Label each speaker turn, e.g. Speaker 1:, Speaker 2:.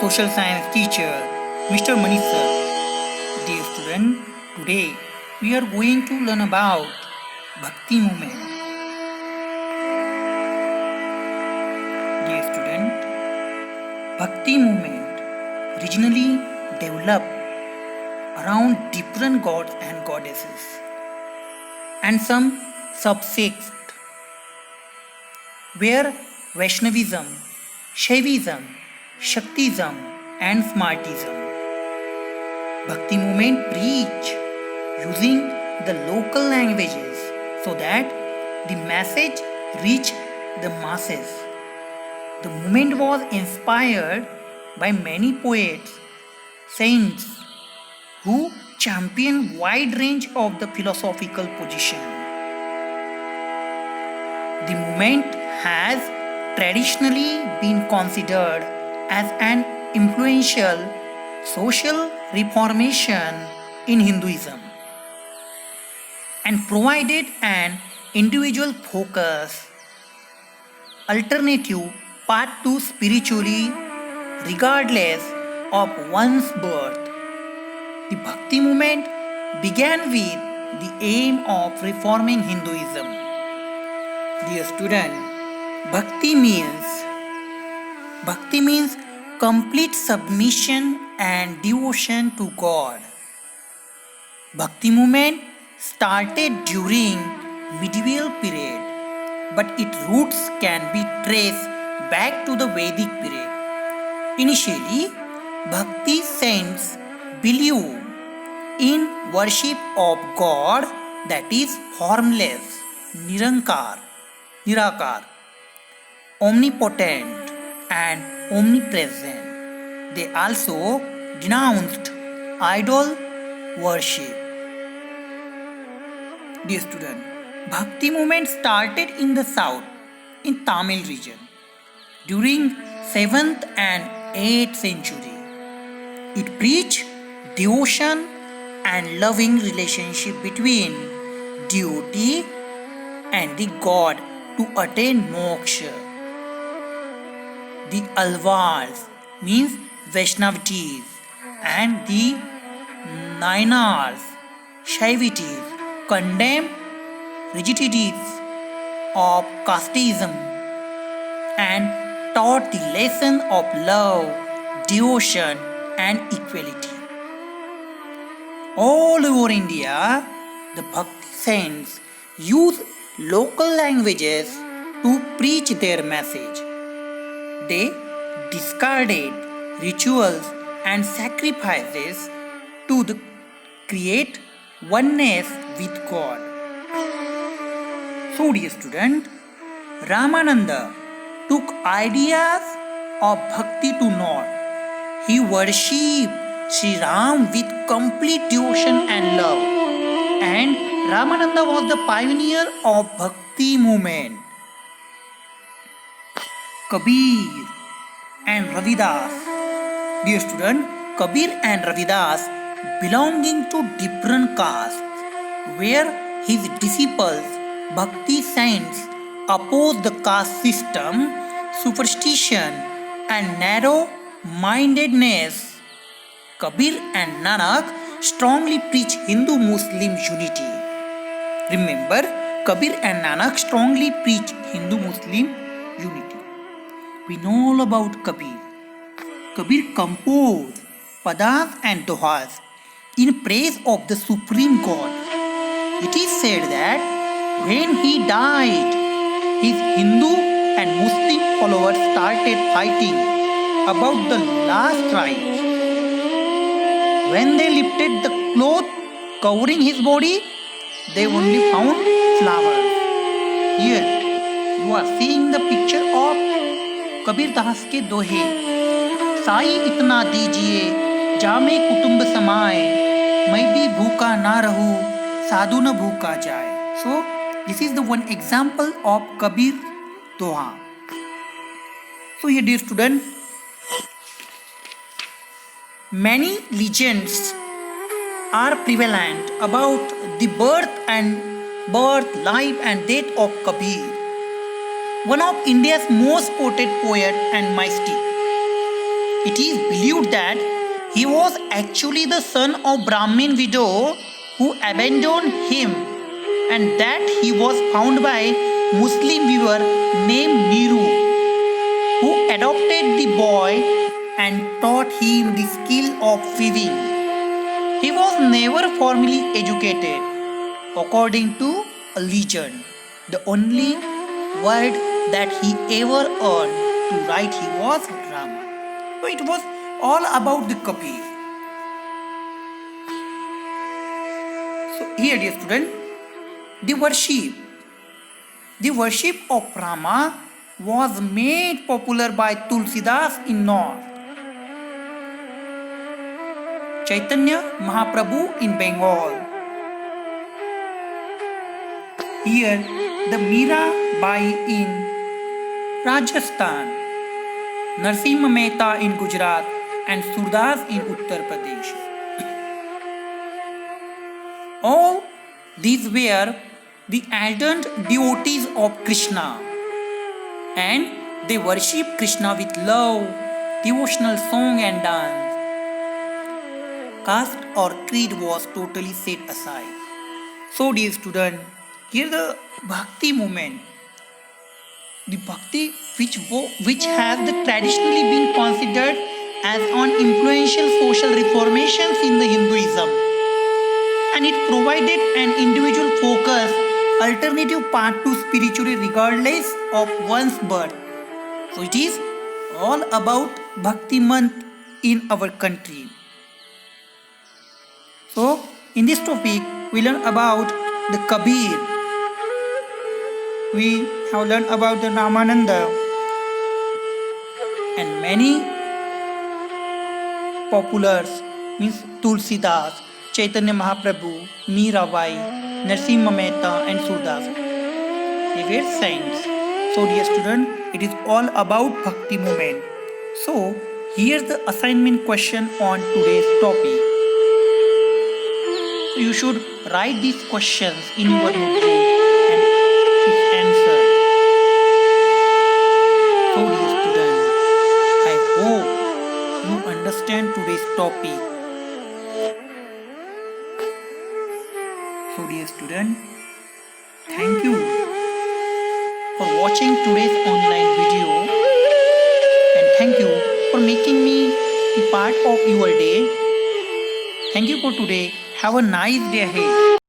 Speaker 1: social science teacher, Mr. Manish sir. Dear student, today we are going to learn about Bhakti movement. Dear student, Bhakti movement originally developed around different gods and goddesses and some subsects where Vaishnavism, Shaivism, Shaktism and Smartism. Bhakti movement preach using the local languages so that the message reach the masses. The movement was inspired by many poets, saints who champion wide range of the philosophical position. The movement has traditionally been considered as an influential social reformation in Hinduism and provided an individual focus alternative path to spiritually regardless of one's birth. The Bhakti movement began with the aim of reforming Hinduism. Dear student, Bhakti means complete submission and devotion to God. Bhakti movement started during medieval period, but its roots can be traced back to the Vedic period. Initially, Bhakti saints believed in worship of God that is formless, Nirakar, omnipotent and omnipresent. They also denounced idol worship. Dear student, Bhakti movement started in the south, in Tamil region, during 7th and 8th century. It preached devotion and loving relationship between devotee and the God to attain moksha. The Alvars means Vaishnavites and the Nainars, Shaivites, condemn rigidities of casteism and taught the lesson of love, devotion and equality. All over India, the Bhakti saints use local languages to preach their message. They discarded rituals and sacrifices to create oneness with God. So, dear student, Ramananda took ideas of Bhakti to naught. He worshipped Sri Ram with complete devotion and love. And Ramananda was the pioneer of Bhakti movement. Kabir and Ravidas. Dear student, Kabir and Ravidas belonging to different castes where his disciples, Bhakti saints, opposed the caste system, superstition and narrow-mindedness. Kabir and Nanak strongly preach Hindu-Muslim unity. Remember, Kabir and Nanak strongly preach Hindu-Muslim unity. We know all about Kabir. Kabir composed padas and dohas in praise of the Supreme God. It is said that when he died, his Hindu and Muslim followers started fighting about the last rites. When they lifted the cloth covering his body, they only found flowers. Here, you are seeing the picture of Kabir Das के दोहे. साई इतना दीजिए जामे कुटुंब समाए, मैं भी भूखा ना रहूं साधु न भूखा जाए. So, this is the one example of Kabir Doha. So, here dear student, many legends are prevalent about the birth, life and death of Kabir, one of India's most quoted poet and mystic. it is believed that he was actually the son of Brahmin widow who abandoned him, and that he was found by Muslim weaver named Niru, who adopted the boy and taught him the skill of weaving. He was never formally educated. According to a legend, the only word that he ever earned to write he was Rama. So it was all about the Kabir. So here, dear student, the worship of Rama was made popular by Tulsidas in North, Chaitanya Mahaprabhu in Bengal. Here, the Mira Bai in Rajasthan, Narsimha Mehta in Gujarat, and Surdas in Uttar Pradesh. All these were the ardent devotees of Krishna, and they worshipped Krishna with love, devotional song and dance. Caste or creed was totally set aside. So, dear student, here the Bhakti movement, the Bhakti which has traditionally been considered as an influential social reformations in the Hinduism, and it provided an individual focus, alternative path to spirituality regardless of one's birth. So it is all about Bhakti month in our country. So in this topic we learn about the Kabir. We have learned about the Ramananda and many populars, means Tulsidas, Chaitanya Mahaprabhu, Mirabai, Narsimha Mehta and Surdas. They were saints. So dear student, it is all about Bhakti movement. So here's the assignment question on today's topic. So you should write these questions in your notebook and its answer. So dear student, I hope you understand today's topic. So dear student, thank you for watching today's online video, and thank you for making me a part of your day. Thank you for today. Have a nice day ahead.